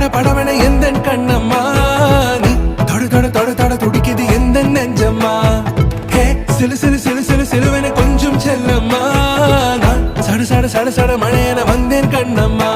பட படவென எந்தன் கண்ணம்மா நீ தொட தொட தொட தொட துடிக்குது எந்தன் நெஞ்சம்மா ஹே சிலு சிலு சிலு சிலு சிலுவென கொஞ்சம் செல்லம்மா நான் சட சட சட சட மழையென வந்தேன் கண்ணம்மா